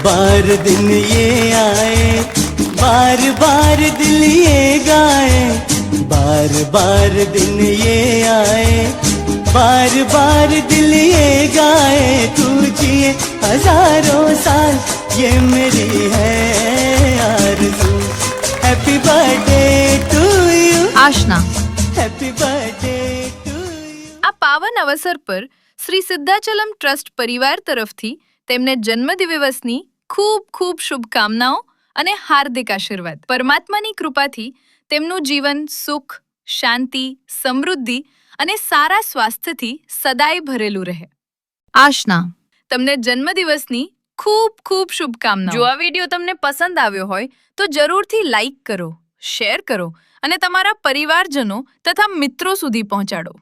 बार दिन ये आए, बार बार दिल ये गाए, बार बार दिन ये आए, बार बार दिल ये गाए, तू जिए हजारों साल ये मेरी है आरज़ू। Happy birthday to you Aashna. Happy birthday to you. આ પાવન અવસર પર શ્રી સિદ્ધાચલમ ટ્રસ્ટ પરિવાર તરફથી તેમને જન્મદિવસની ખૂબ ખૂબ શુભકામનાઓ અને હાર્દિક આશીર્વાદ। પરમાત્માની કૃપાથી તેમનું જીવન સુખ, શાંતિ, સમૃદ્ધિ અને સારા સ્વાસ્થ્યથી સદાય ભરેલું રહે। આશના, તમને જન્મદિવસની ખૂબ ખૂબ શુભકામનાઓ। જો આ વિડીયો તમને પસંદ આવ્યો હોય તો જરૂરથી લાઈક કરો, શેર કરો અને તમારા પરિવારજનો તથા મિત્રો સુધી પહોંચાડો।